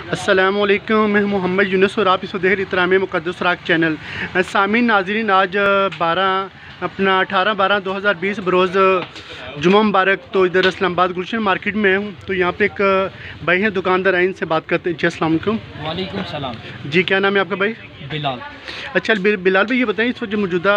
अस्सलामुअलैकुम, मैं मोहम्मद यूनुस और आप इस देख इतराम मुक़द्दस राग चैनल। सामीन नाज़रीन, आज 18/12/2020 बरोज़ जुम्मा मुबारक। तो इधर इस्लामाबाद गुलशन मार्केट में हूँ। तो यहाँ पे एक भाई हैं दुकानदार, आइन से बात करते हैं। जी अस्सलाम वालेकुम। वालेकुम सलाम। जी, क्या नाम है आपका भाई? बिलाल। अच्छा बिलाल भाई, ये बताएं, इस वक्त जो मौजूदा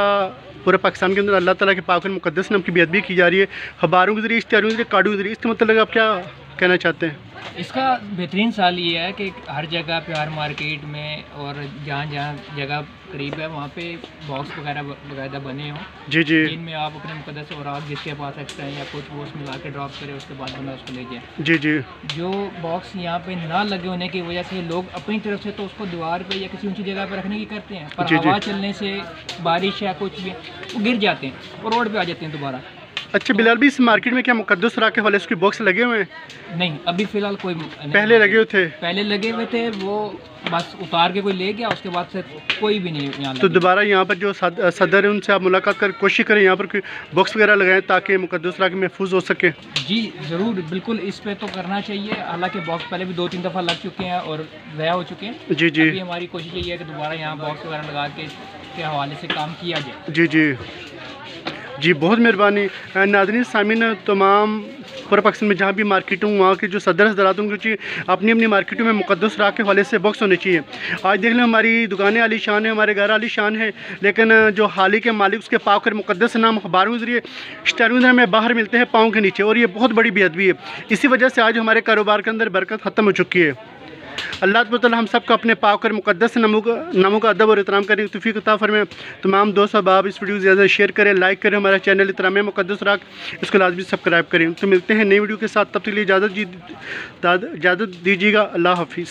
पूरे पाकिस्तान के अंदर अल्लाह ताला के पाक और मुक़द्दस नाम की बेअदबी की जा रही है, अखबारों के ज़रिए, इश्तिहारों के ज़रिए, कार्डों के ज़रिए, इसका मतलब आप क्या कहना चाहते हैं? इसका बेहतरीन साल ये है कि हर जगह पे, हर मार्केट में और जहाँ जहाँ जगह करीब है वहाँ पे बॉक्स वगैरह बाकायदा बने हों। जी जी जिनमें आप अपने मुक़द्दस और आप जिसके पास एक्स्ट्रा है या कुछ वो उसमें ला के ड्रॉप करें, उसके बाद बंदा उसको ले जाए। जी जी जो बॉक्स यहाँ पे ना लगे होने की वजह से लोग अपनी तरफ से तो उसको दीवार पे या किसी ऊंची जगह पे रखने की करते हैं, पर हवा चलने से, बारिश या कुछ भी, वो गिर जाते हैं और रोड पे आ जाते हैं दोबारा। अच्छा बिलाल भी, इस मार्केट में क्या मुक़द्दस राग के हवाले से बॉक्स लगे हुए हैं? नहीं, अभी फ़िलहाल कोई पहले लगे हुए थे? पहले लगे हुए थे, वो बस उतार के कोई ले गया, उसके बाद से कोई भी नहीं यहाँ। तो दोबारा यहाँ पर जो सदर है उनसे आप मुलाकात कर कोशिश करें, यहाँ पर कोई बॉक्स वगैरह लगाएं ताकि मुक़द्दस राग महफूज हो सके। जी ज़रूर, बिल्कुल इस पे तो करना चाहिए। हालांकि बॉक्स पहले भी 2-3 दफ़ा लग चुके हैं और ज़ाया हो चुके हैं। जी जी, अभी हमारी कोशिश यही है कि दोबारा यहाँ बॉक्स वगैरह लगा के हवाले से काम किया जाए। जी जी जी, बहुत मेहरबानी। नाज़रीन सामीन, तमाम पूरे पाकिस्तान में जहाँ भी मार्केट हूँ, वहाँ के जो सदर हज़रात होंगे चाहिए अपनी अपनी मार्केटों में मुक़द्दस राग के हवाले से बॉक्स होने चाहिए। आज देख लें, हमारी दुकानें आलीशान है, हमारे घर आलीशान है, लेकिन जो हाल ही के मालिक उसके पाक और मुक़द्दस नाम अखबारों के ज़रिए, इश्तिहारों में बाहर मिलते हैं पाँव के नीचे, और ये बहुत बड़ी बेअदबी है। इसी वजह से आज हमारे कारोबार के अंदर बरकत ख़त्म हो चुकी है। अल्लाह ताला हम सब को अपने पाक और मुक़द्दस नामों का अदब और एहतराम करें, तौफीक अता फरमाए। तमाम दोस्त अब इस वीडियो को ज़्यादा शेयर करें, लाइक करें, हमारा चैनल इतराम मुक़द्दस राग इसको लाजमी सब्सक्राइब करें। तो मिलते हैं नई वीडियो के साथ, तब तक के लिए इजाज़त दीजिएगा। अल्लाह हाफिज़।